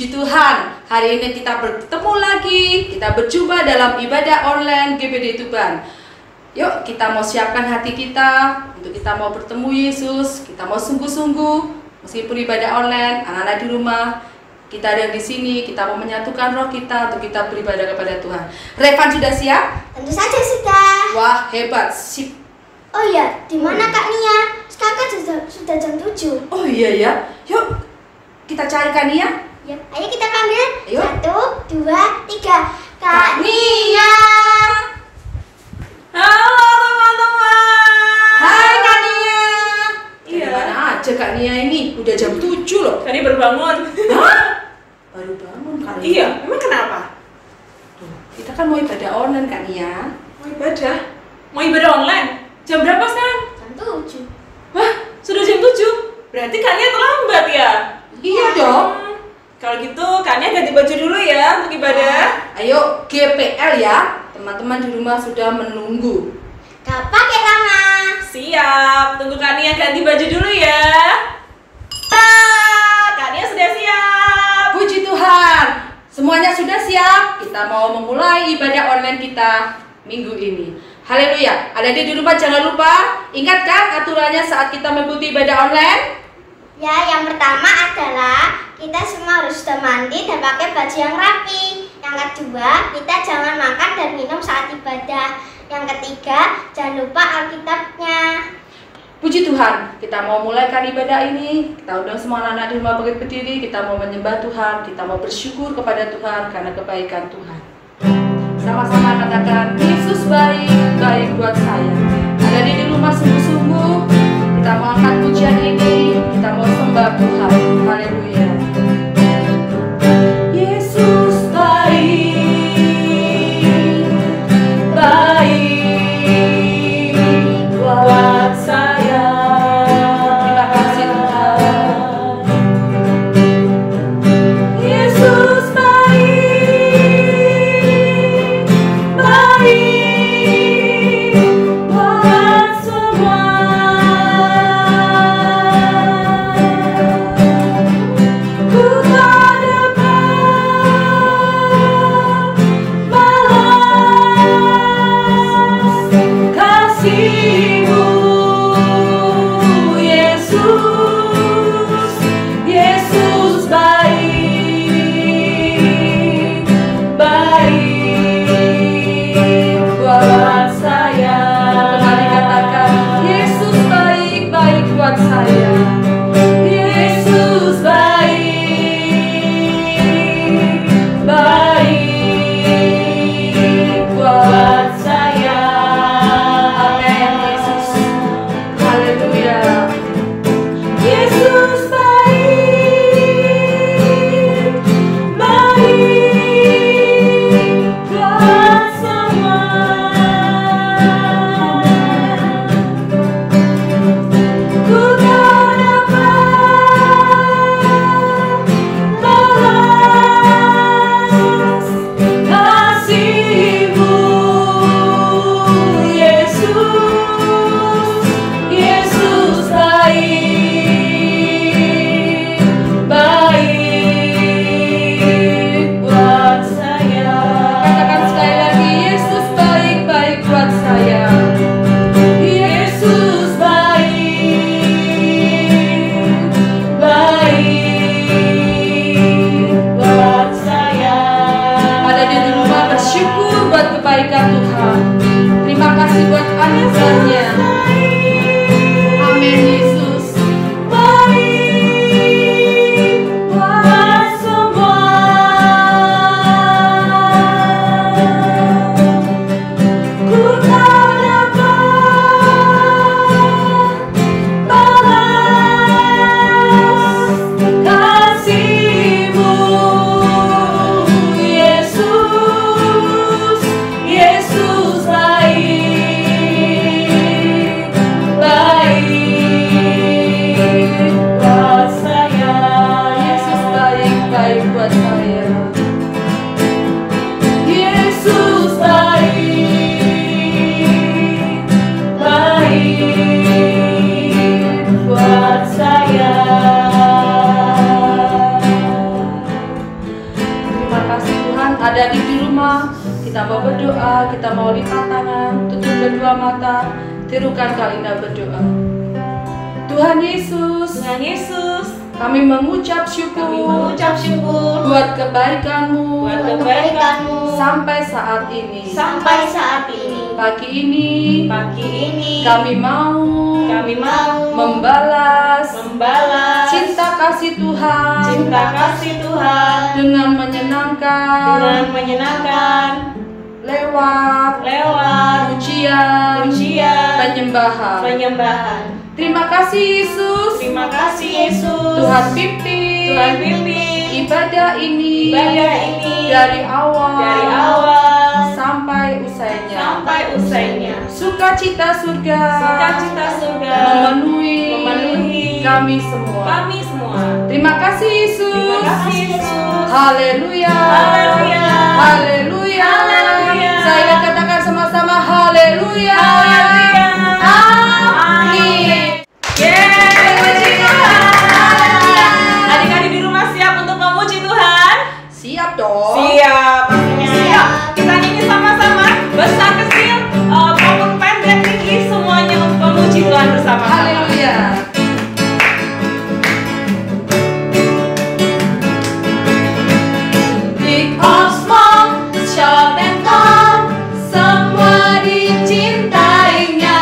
Puji Tuhan, hari ini kita bertemu lagi, kita berjumpa dalam ibadah online GBD Tuban. Yuk kita mau siapkan hati kita untuk kita mau bertemu Yesus, kita mau sungguh-sungguh, meskipun ibadah online, anak-anak di rumah, kita ada di sini, kita mau menyatukan roh kita untuk kita beribadah kepada Tuhan. Revan sudah siap? Tentu saja sudah. Wah, hebat, sip. Oh iya, di mana Kak Nia? Sekarang sudah jam 7. Oh iya ya, yuk kita carikan Nia. Ya, ayo kita panggil. Ayo. 1, 2, 3. Kak Nia. Halo teman-teman. Hai Kak Nia. Iya. Mana aja Kak Nia ini? Udah jam 7 loh. Tadi baru bangun. Hah? Baru bangun kali. Iya, memang kenapa? Tuh, kita kan mau ibadah online Kak Nia. Mau ibadah online? Jam berapa sekarang? Jam 7. Wah, sudah jam 7. Berarti Kania terlambat ya? Iya dong. Kalau gitu Kania ganti baju dulu ya untuk ibadah. Ayo GPL ya. Teman-teman di rumah sudah menunggu. Gak pakai lama. Siap, tunggu Kania ganti baju dulu ya. Kania sudah siap. Puji Tuhan. Semuanya sudah siap. Kita mau memulai ibadah online kita minggu ini. Haleluya. Ada di rumah jangan lupa ingatkan aturannya saat kita mengikuti ibadah online. Ya, yang pertama adalah kita semua harus sudah mandi dan pakai baju yang rapi. Yang kedua, kita jangan makan dan minum saat ibadah. Yang ketiga, jangan lupa Alkitabnya. Puji Tuhan, kita mau mulaikan ibadah ini. Kita undang semua anak-anak di rumah berdiri. Kita mau menyembah Tuhan. Kita mau bersyukur kepada Tuhan karena kebaikan Tuhan. Sama-sama katakan, Yesus baik, baik buat saya. Ada di rumah sungguh-sungguh. Kita mau angkat pujian ini. Kita mau sembah Tuhan. Haleluya. Yesus baik, baik buat saya. Terima kasih Tuhan. Yesus baik, baik angkat tangan, tutup kedua mata, tirukan Kak Linda berdoa. Tuhan Yesus, kami mengucap syukur buat kebaikan-Mu sampai saat ini. Pagi ini kami mau membalas cinta kasih Tuhan dengan menyenangkan lewat pujian penyembahan. Terima kasih Yesus. Tuhan pimpin ibadah ini dari awal sampai usainya. Sukacita surga memenuhi kami semua. Terima kasih Yesus. Haleluya. Saya katakan sama-sama haleluya. Amin. Puji Tuhan. Adik-adik di rumah siap untuk memuji Tuhan? Siap dong. Siap, pastinya siap. Kita nyanyi sama-sama, besar kecil, maupun pendek tinggi, semuanya untuk memuji Tuhan bersama-sama. Haleluya. Big or small, short and tall, semua dicintainya.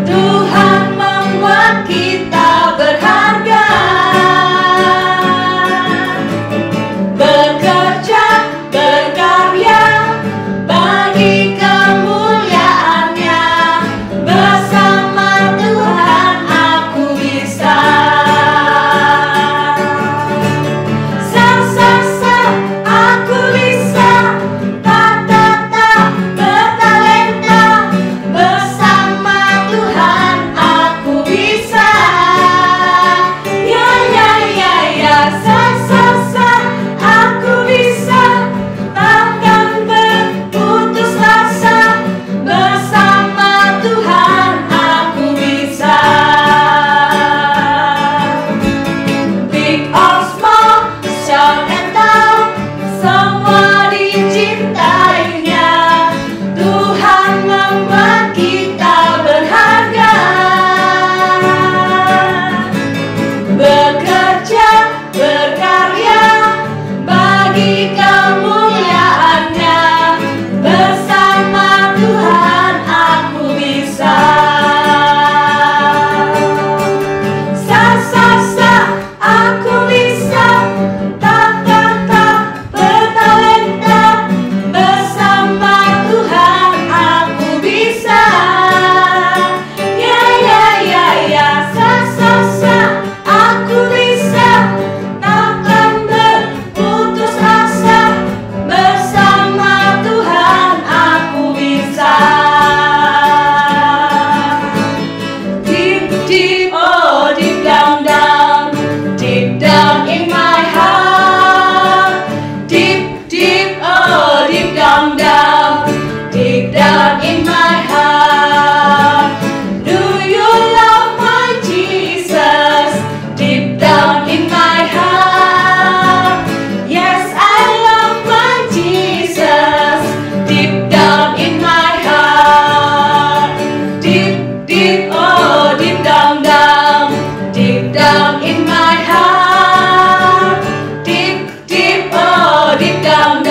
Tuhan membuat kita berharga. Bekerja, berkarya bagi kemuliaannya. Bersama Tuhan aku bisa. Aku bisa. Bertalenta. Bersama Tuhan aku bisa. Ya. Aku bisa. Takkan berputus asa. Bersama Tuhan aku bisa. Big or small, short and tall, semua dicintainya. Tuhan membuat kita berharga. Bekerja, berkarya bagi kemuliaannya. Bersama Tuhan aku bisa. Aku bisa. Bertalenta. Bersama Tuhan aku bisa. Ya. Aku bisa. Takkan berputus asa. Bersama Tuhan aku bisa. Deep, oh deep down, deep down in my heart. Deep, oh deep down, deep down in my heart. Do you love my Jesus? Deep down in my heart. Yes, I love my Jesus. Deep down in my heart. Deep, oh deep down, deep down in my heart. Deep, oh deep down,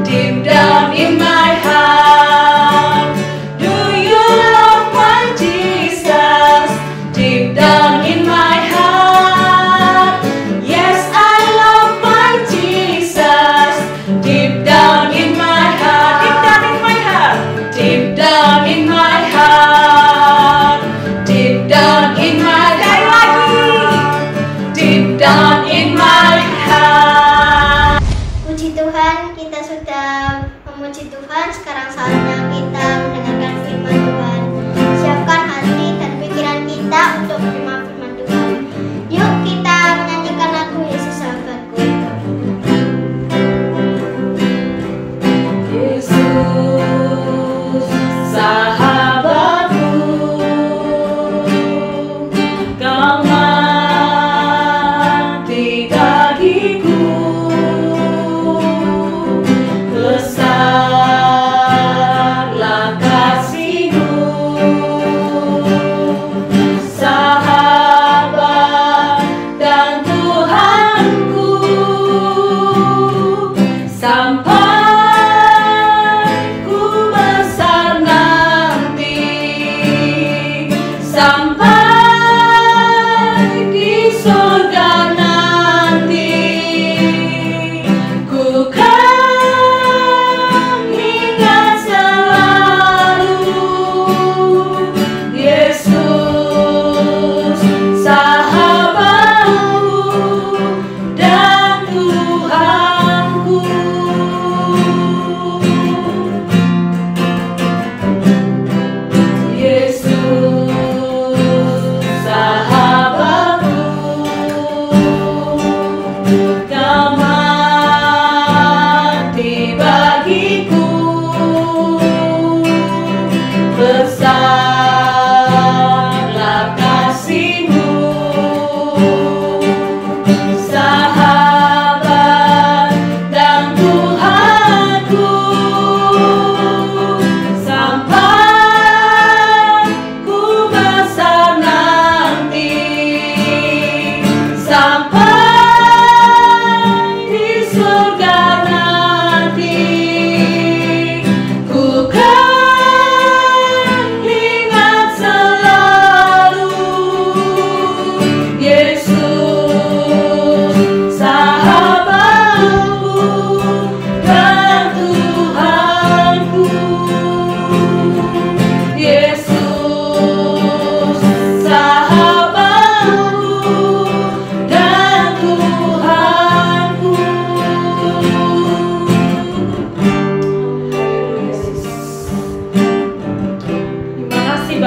deep down in my heart. Do you love my Jesus? Deep down in my heart. Yes, I love my Jesus. Deep down in my heart. Deep down in my heart. Deep down in my heart. Deep down in my heart. Puji Tuhan, kita sudah memuji Tuhan. Sekarang saatnya kita mendengarkan firman Tuhan. Siapkan hati dan pikiran kita untuk menerima firman Tuhan. Yuk kita menyanyikan lagu Yesus sahabatku. Yesus sahabatku, kau mati bagiku. Besar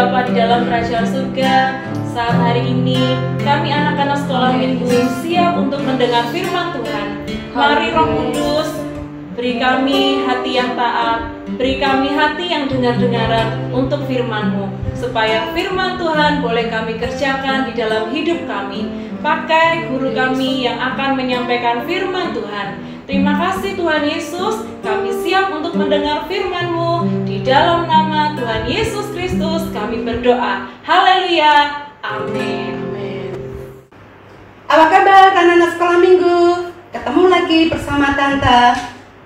Bapa di dalam kerajaan surga. Saat hari ini kami anak-anak sekolah minggu siap untuk mendengar firman Tuhan. Mari Roh Kudus, beri kami hati yang taat, beri kami hati yang dengar-dengaran untuk firman-Mu, supaya firman Tuhan boleh kami kerjakan di dalam hidup kami. Pakai guru kami yang akan menyampaikan firman Tuhan. Terima kasih Tuhan Yesus, kami siap untuk mendengar firman-Mu. Di dalam nama Tuhan Yesus Kristus kami berdoa. Haleluya, amin. Apa kabar anak-anak sekolah minggu? Ketemu lagi bersama Tante.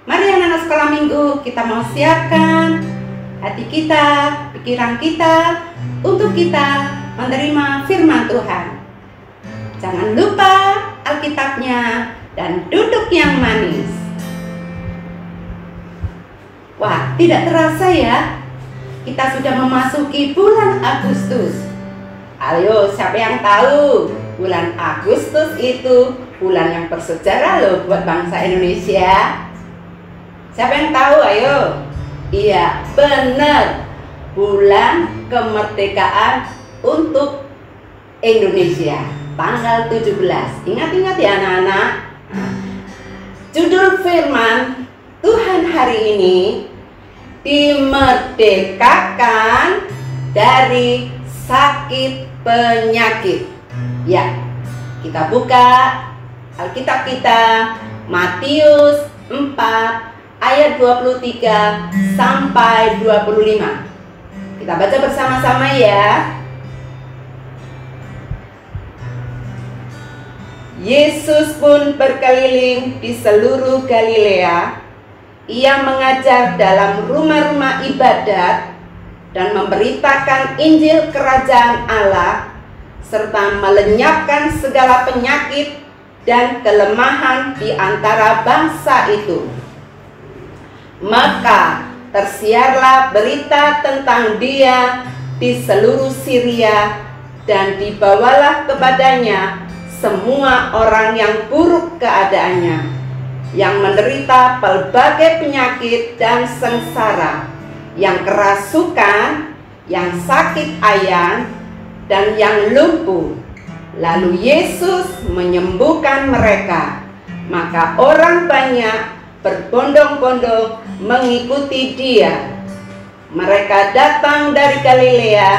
Mari anak-anak sekolah minggu, kita mau siapkan hati kita, pikiran kita untuk kita menerima firman Tuhan. Jangan lupa Alkitabnya dan duduk yang manis. Wah, tidak terasa ya, kita sudah memasuki bulan Agustus. Ayo, siapa yang tahu bulan Agustus itu bulan yang bersejarah loh buat bangsa Indonesia? Siapa yang tahu? Ayo. Iya, benar. Bulan kemerdekaan untuk Indonesia, tanggal 17. Ingat-ingat ya anak-anak. Judul firman Tuhan hari ini, dimerdekakan dari sakit penyakit. Ya, kita buka Alkitab kita, Matius 4 ayat 23 sampai 25. Kita baca bersama-sama ya. Yesus pun berkeliling di seluruh Galilea. Ia mengajar dalam rumah-rumah ibadat dan memberitakan Injil Kerajaan Allah, serta melenyapkan segala penyakit dan kelemahan di antara bangsa itu. Maka tersiarlah berita tentang Dia di seluruh Syria, dan dibawalah kepadanya semua orang yang buruk keadaannya, yang menderita pelbagai penyakit dan sengsara, yang kerasukan, yang sakit ayan, dan yang lumpuh. Lalu Yesus menyembuhkan mereka. Maka orang banyak berbondong-bondong mengikuti Dia. Mereka datang dari Galilea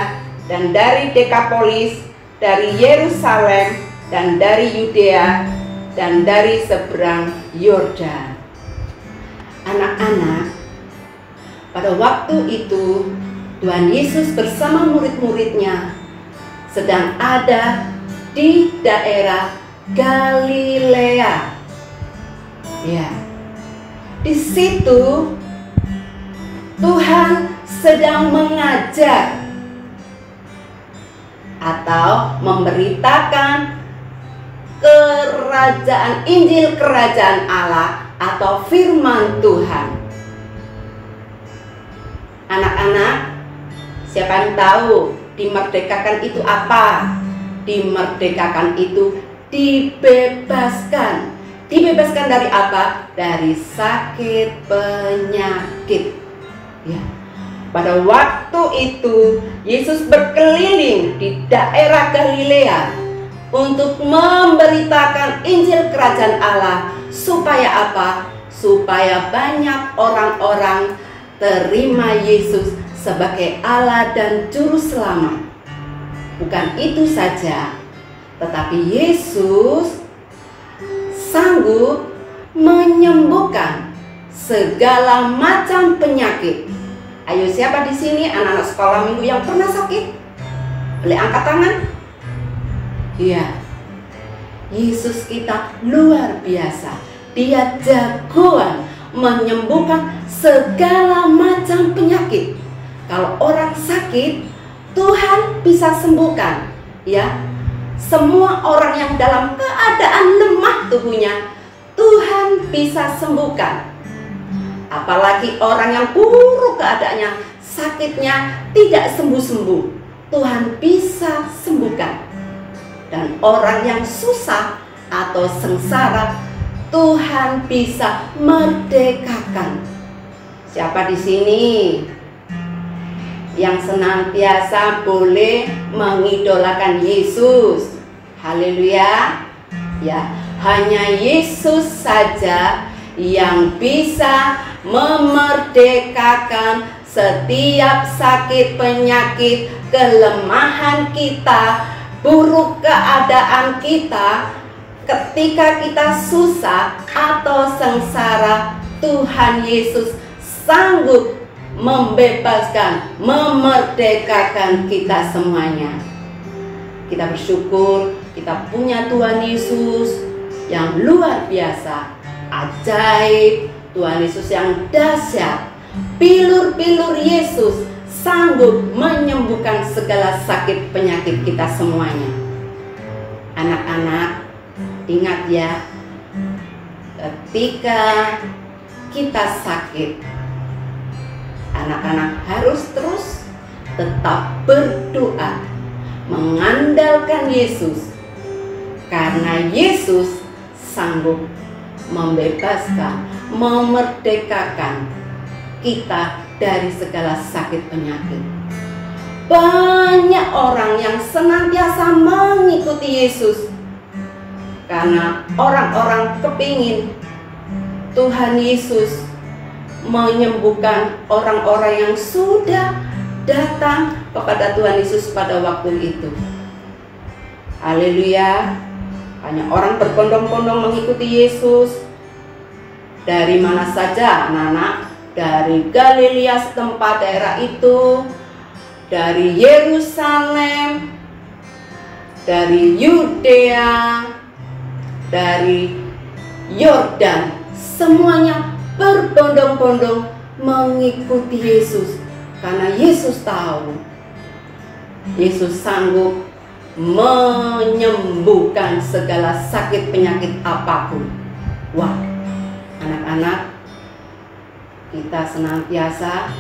dan dari Dekapolis, dari Yerusalem dan dari Yudea dan dari seberang Yordan. Anak-anak, pada waktu itu Tuhan Yesus bersama murid-muridnya sedang ada di daerah Galilea. Ya, di situ Tuhan sedang mengajar atau memberitakan kerajaan, Injil Kerajaan Allah atau firman Tuhan. Anak-anak, siapa yang tahu dimerdekakan itu apa? Dimerdekakan itu dibebaskan. Dibebaskan dari apa? Dari sakit penyakit. Ya. Pada waktu itu Yesus berkeliling di daerah Galilea untuk memberitakan Injil Kerajaan Allah. Supaya apa? Supaya banyak orang-orang terima Yesus sebagai Allah dan Juru Selamat. Bukan itu saja, tetapi Yesus sanggup menyembuhkan segala macam penyakit. Ayo, siapa di sini anak-anak sekolah minggu yang pernah sakit? Boleh angkat tangan? Iya. Yesus kita luar biasa. Dia jagoan menyembuhkan segala macam penyakit. Kalau orang sakit, Tuhan bisa sembuhkan. Ya, semua orang yang dalam keadaan lemah tubuhnya, Tuhan bisa sembuhkan. Apalagi orang yang buruk keadaannya, sakitnya tidak sembuh-sembuh, Tuhan bisa sembuhkan. Dan orang yang susah atau sengsara, Tuhan bisa merdekakan. Siapa di sini yang senantiasa boleh mengidolakan Yesus. Haleluya. Ya, hanya Yesus saja yang bisa memerdekakan setiap sakit, penyakit, kelemahan kita, buruk keadaan kita. Ketika kita susah atau sengsara, Tuhan Yesus sanggup membebaskan, memerdekakan kita semuanya. Kita bersyukur kita punya Tuhan Yesus yang luar biasa, ajaib, Tuhan Yesus yang dahsyat. Pilur-pilur Yesus sanggup menyembuhkan segala sakit penyakit kita semuanya. Anak-anak, ingat ya, ketika kita sakit, anak-anak harus terus tetap berdoa, mengandalkan Yesus, karena Yesus sanggup membebaskan, memerdekakan kita dari segala sakit penyakit. Banyak orang yang senantiasa mengikuti Yesus karena orang-orang kepingin Tuhan Yesus menyembuhkan orang-orang yang sudah datang kepada Tuhan Yesus pada waktu itu. Haleluya. Hanya orang berbondong-bondong mengikuti Yesus. Dari mana saja anak-anak? Dari Galilea setempat daerah itu, dari Yerusalem, dari Yudea, dari Yordan, semuanya berbondong-bondong mengikuti Yesus karena Yesus tahu Yesus sanggup menyembuhkan segala sakit penyakit apapun. Wah, anak-anak, kita senantiasa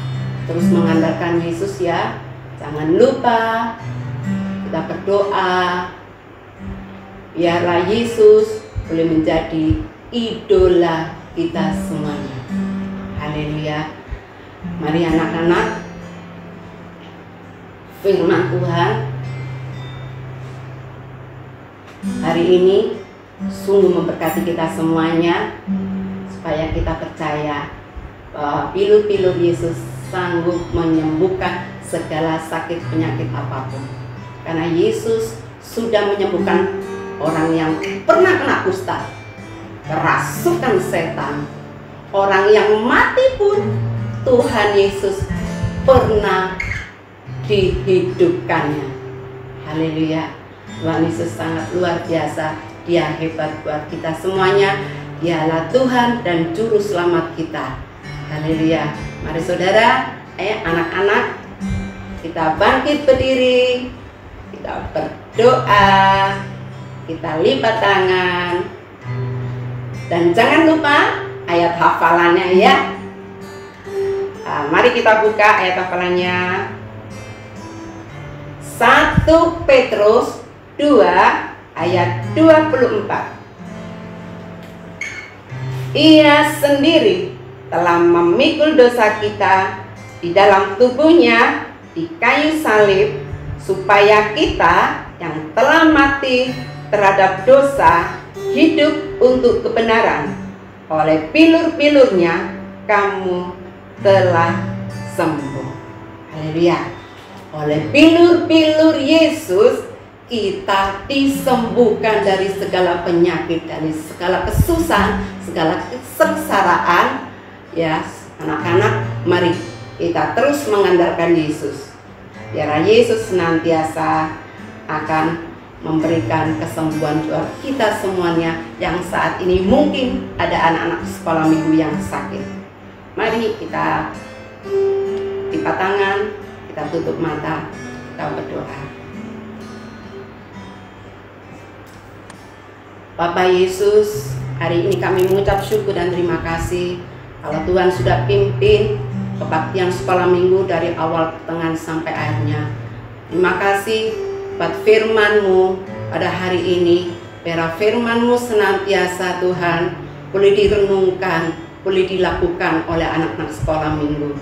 terus mengandalkan Yesus ya. Jangan lupa kita berdoa biarlah Yesus boleh menjadi idola kita semuanya. Haleluya. Mari anak-anak, firman Tuhan hari ini sungguh memberkati kita semuanya, supaya kita percaya bahwa pilur-pilur Yesus sanggup menyembuhkan segala sakit penyakit apapun. Karena Yesus sudah menyembuhkan orang yang pernah kena kusta, kerasukan setan, orang yang mati pun Tuhan Yesus pernah dihidupkannya. Haleluya. Tuhan Yesus sangat luar biasa. Dia hebat buat kita semuanya. Dialah Tuhan dan Juru Selamat kita. Haleluya. Mari saudara, anak-anak, kita bangkit berdiri, kita berdoa, kita lipat tangan, dan jangan lupa ayat hafalannya ya. Mari kita buka ayat hafalannya. 1 Petrus 2 ayat 24. Ia sendiri telah memikul dosa kita di dalam tubuhnya di kayu salib, supaya kita yang telah mati terhadap dosa hidup untuk kebenaran. Oleh pilur-pilurnya kamu telah sembuh. Haleluya. Oleh pilur-pilur Yesus kita disembuhkan dari segala penyakit, dari segala kesusahan, segala kesengsaraan. Ya, anak-anak, mari kita terus mengandalkan Yesus. Biar Yesus senantiasa akan memberikan kesembuhan buat kita semuanya yang saat ini mungkin ada anak-anak sekolah minggu yang sakit. Mari kita lipat tangan, kita tutup mata, kita berdoa. Bapak Yesus, hari ini kami mengucap syukur dan terima kasih kalau Tuhan sudah pimpin kebaktian sekolah minggu dari awal pertengahan sampai akhirnya. Terima kasih buat firman-Mu pada hari ini. Biar firman-Mu senantiasa Tuhan boleh direnungkan, boleh dilakukan oleh anak-anak sekolah minggu.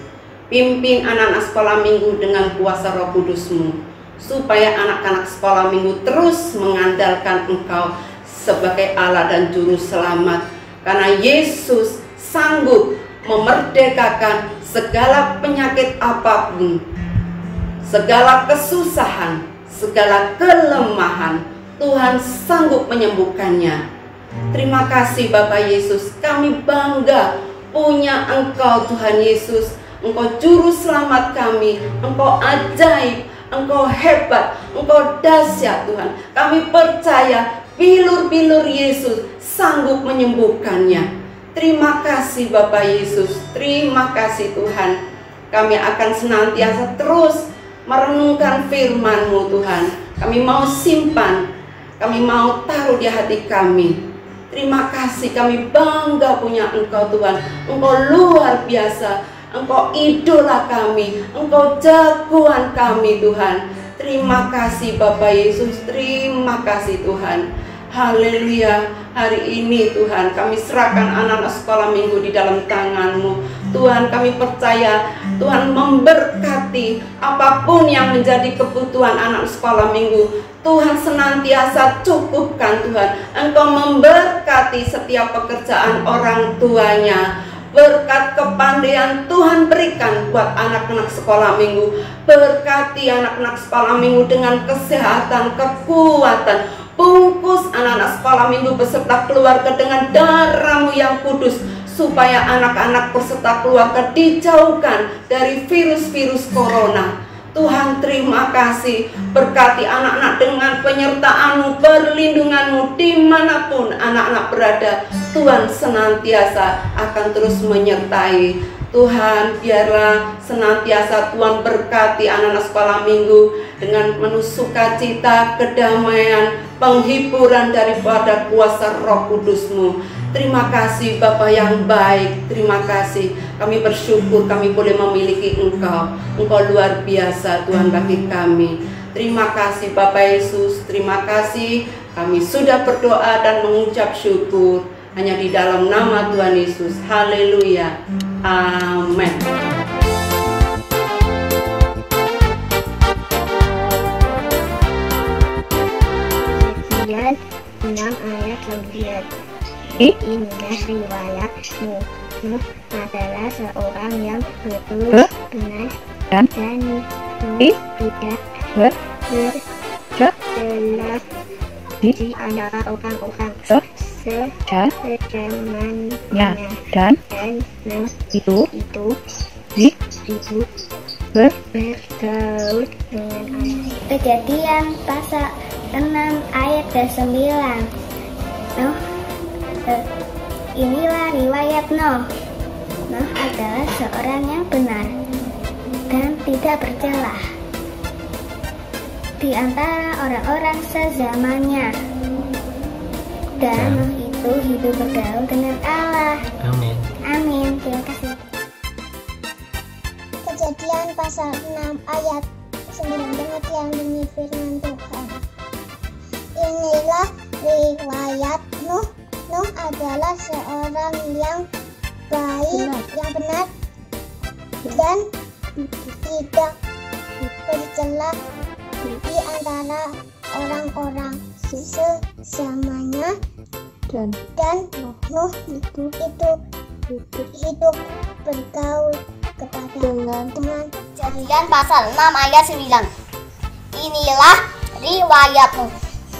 Pimpin anak-anak sekolah minggu dengan kuasa Roh Kudus-Mu, supaya anak-anak sekolah minggu terus mengandalkan Engkau sebagai Allah dan Juru Selamat. Karena Yesus sanggup memerdekakan segala penyakit apapun, segala kesusahan, segala kelemahan. Tuhan sanggup menyembuhkannya. Terima kasih Bapak Yesus, kami bangga punya Engkau Tuhan Yesus. Engkau Juru Selamat kami, Engkau ajaib, Engkau hebat, Engkau dahsyat Tuhan. Kami percaya bilur-bilur Yesus sanggup menyembuhkannya. Terima kasih Bapak Yesus, terima kasih Tuhan. Kami akan senantiasa terus merenungkan firman-Mu Tuhan. Kami mau simpan, kami mau taruh di hati kami. Terima kasih, kami bangga punya Engkau Tuhan. Engkau luar biasa, Engkau idola kami, Engkau jagoan kami Tuhan. Terima kasih Bapak Yesus, terima kasih Tuhan. Haleluya, hari ini Tuhan kami serahkan anak-anak sekolah minggu di dalam tangan-Mu. Tuhan, kami percaya Tuhan memberkati apapun yang menjadi kebutuhan anak sekolah minggu. Tuhan senantiasa cukupkan Tuhan. Engkau memberkati setiap pekerjaan orang tuanya. Berkat kepandaian Tuhan berikan buat anak-anak sekolah minggu. Berkati anak-anak sekolah minggu dengan kesehatan, kekuatan. Bungkus anak-anak sekolah minggu beserta keluarga dengan darah-Mu yang kudus, supaya anak-anak beserta keluarga dijauhkan dari virus-virus corona. Tuhan terima kasih, berkati anak-anak dengan penyertaan-Mu, perlindungan-Mu dimanapun anak-anak berada. Tuhan senantiasa akan terus menyertai. Tuhan, biarlah senantiasa Tuhan berkati anak-anak sekolah minggu dengan penuh sukacita, kedamaian, penghiburan daripada kuasa Roh Kudus-Mu. Terima kasih Bapa yang baik, terima kasih. Kami bersyukur kami boleh memiliki Engkau. Engkau luar biasa Tuhan bagi kami. Terima kasih Bapak Yesus, terima kasih. Kami sudah berdoa dan mengucap syukur hanya di dalam nama Tuhan Yesus. Haleluya. Amin. 6 ayat 9. Inilah riwayat Nuh. Nuh adalah seorang yang betul, benar, dan Nuh tidak bercelah di antara orang-orang sezamannya, dan Nuh itu bergaul dengan Allah. Kejadian pasal 6 ayat 9. Inilah riwayat Nuh. Nuh adalah seorang yang benar dan tidak bercelah di antara orang-orang sezamannya, dan Nuh itu hidup bergaul dengan Allah. Amin. Amin. Terima kasih. Kejadian pasal 6 ayat 9. Demikian bunyi firman Tuhan. Inilah riwayat Nuh. Nuh adalah seorang yang baik, yang benar, dan tidak bercelah di antara orang-orang sezamannya, dan Nuh itu hidup bergaul dengan Kejadian pasal 6 ayat 9. Inilah riwayat Nuh.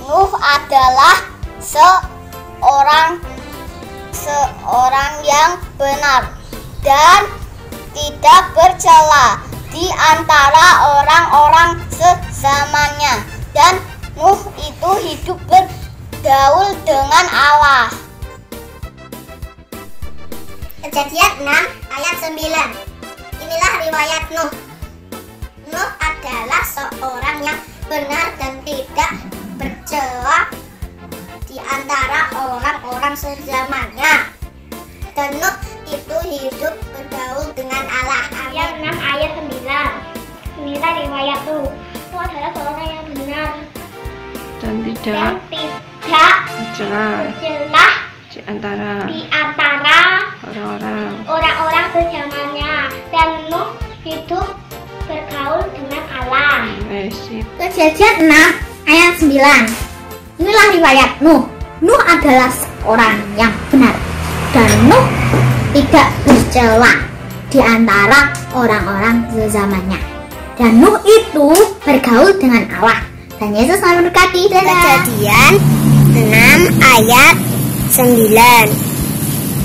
Nuh adalah seorang yang benar dan tidak bercela di antara orang-orang sezamannya, dan Nuh itu hidup bergaul dengan Allah. Kejadian 6 ayat 9. Inilah riwayat Nuh. Nuh adalah seorang yang benar dan tidak bercela di antara orang-orang sezamannya, dan Nuh itu hidup bergaul dengan Allah. Ayat 6 ayat 9. Inilah riwayat Nuh. Nuh adalah seorang yang benar Dan dan tidak tidak bercelah bercelah di antara di antara orang-orang orang-orang sezamannya, dan Nuh hidup bergaul dengan Allah. Sip. Kejadian 6 ayat 9. Inilah riwayat Nuh. Nuh adalah seorang yang benar dan Nuh tidak bercela di antara orang-orang zamannya. Dan Nuh itu bergaul dengan Allah. Dan Yesus memberkati. Kejadian 6 ayat 9.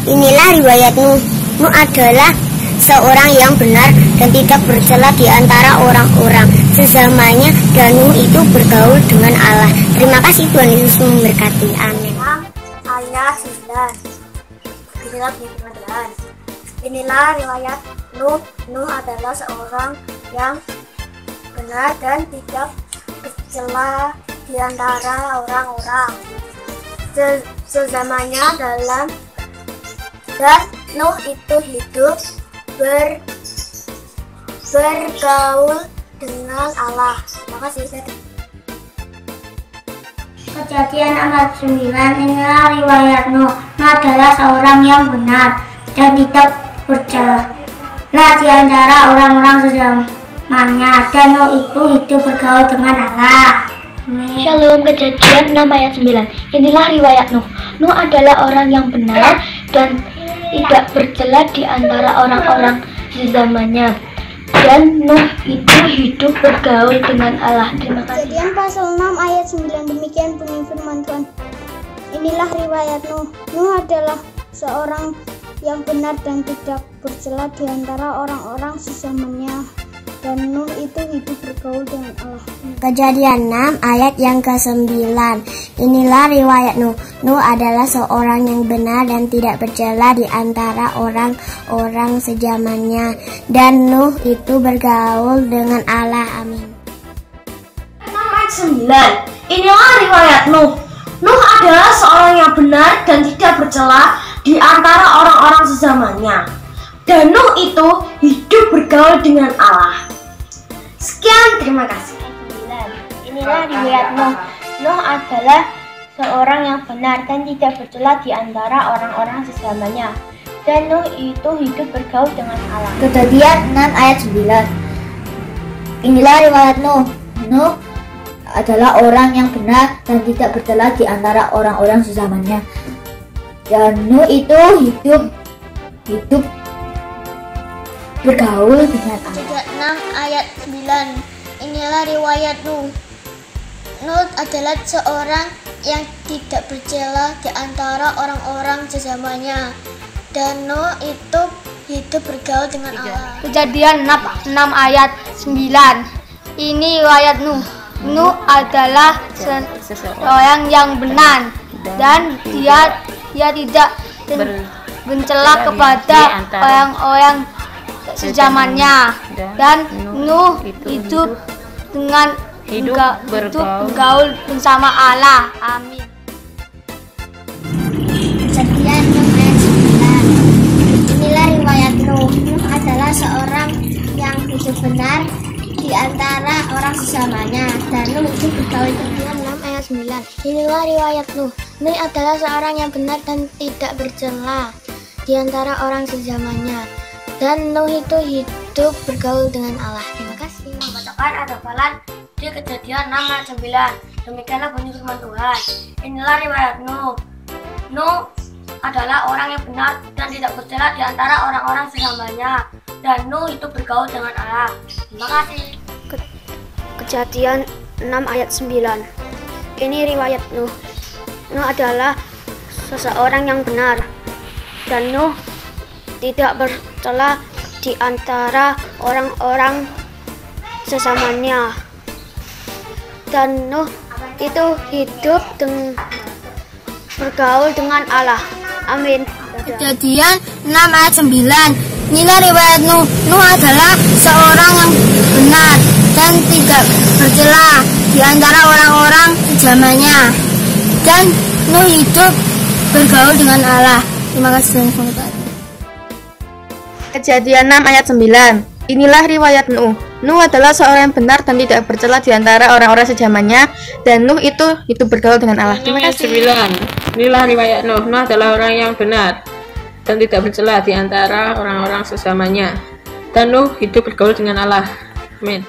Inilah riwayat Nuh. Nuh adalah seorang yang benar dan tidak bercela di antara orang-orang sesamanya, dan Nuh itu bergaul dengan Allah. Terima kasih, Tuhan Yesus memberkati. Amin. Ayat 9. Inilah firman Tuhan. Inilah riwayat Nuh. Nuh adalah seorang yang benar dan tidak bercela di antara orang-orang sesamanya dan Nuh itu hidup bergaul dengan Allah. Terima kasih. Kejadian ayat 9. Inilah riwayat Nuh. Nuh adalah seorang yang benar dan tidak bercela di antara orang-orang sesamanya, dan Nuh itu hidup bergaul dengan Allah. Shalom. Kejadian 6 ayat 9. Inilah riwayat Nuh. Nuh adalah orang yang benar dan tidak bercela di antara orang-orang sesamanya, dan Nuh itu hidup bergaul dengan Allah. Terima kasih. Kejadian pasal 6 ayat 9. Demikian bunyi firman Tuhan. Inilah riwayat Nuh. Nuh adalah seorang yang benar dan tidak bercela di antara orang-orang sesamanya, dan Nuh itu hidup bergaul dengan Allah. Kejadian 6 ayat yang ke-9. Inilah riwayat Nuh. Nuh adalah seorang yang benar dan tidak bercela di antara orang-orang sezamannya, dan Nuh itu bergaul dengan Allah. Amin. 6 ayat 9. Inilah riwayat Nuh. Nuh adalah seorang yang benar dan tidak bercela di antara orang-orang sezamannya, dan Nuh itu hidup bergaul dengan Allah. Sekian, terima kasih. Inilah riwayat Nuh. Nuh adalah seorang yang benar dan tidak bercela di antara orang-orang sesamanya, dan Nuh itu hidup bergaul dengan Allah. Kejadian 6 ayat 9. Inilah riwayat Nuh. Nuh adalah orang yang benar dan tidak bercela di antara orang-orang sesamanya, dan Nuh itu hidup bergaul dengan Allah. Kejadian 6 ayat 9. Inilah riwayat Nuh. Nuh adalah seorang yang tidak bercela di antara orang-orang sesamanya, dan Nuh itu hidup bergaul dengan Allah. Kejadian 6 ayat 9. Ini riwayat Nuh. Nuh adalah seorang yang benar dan dia tidak mencela kepada orang-orang sezamannya, dan Nuh hidup bergaul bersama Allah. Amin. Kejadian 6 ayat 9. Inilah riwayat Nuh. Nuh adalah seorang yang hidup benar di antara orang sesamanya, dan Nuh hidup bergaul dengan 6 ayat 9. Inilah riwayat Nuh. Nuh adalah seorang yang benar dan tidak bercela di antara orang sezamannya, dan Nuh itu hidup bergaul dengan Allah. Terima kasih. Membacakan ada hafalan di Kejadian 6 ayat 9. Demikianlah bunyi firman Tuhan. Inilah riwayat Nuh. Nuh adalah orang yang benar dan tidak bercela di antara orang-orang sesamanya, dan Nuh itu bergaul dengan Allah. Terima kasih. Kejadian 6 ayat 9. Ini riwayat Nuh. Nuh adalah seseorang yang benar, dan Nuh tidak bercela di antara orang-orang sesamanya, dan Nuh itu hidup bergaul dengan Allah. Amin. Kejadian 6 ayat 9. Inilah riwayat Nuh. Nuh adalah seorang yang benar dan tidak bercela di antara orang-orang zamannya, dan Nuh hidup bergaul dengan Allah. Terima kasih. Kejadian 6 ayat 9. Inilah riwayat Nuh. Nuh adalah seorang yang benar dan tidak bercela di antara orang-orang sezamannya, dan Nuh itu hidup bergaul dengan Allah. Terima kasih. 9. Inilah riwayat Nuh. Nuh adalah orang yang benar dan tidak bercela di antara orang-orang sesamanya, dan Nuh hidup bergaul dengan Allah. Amin.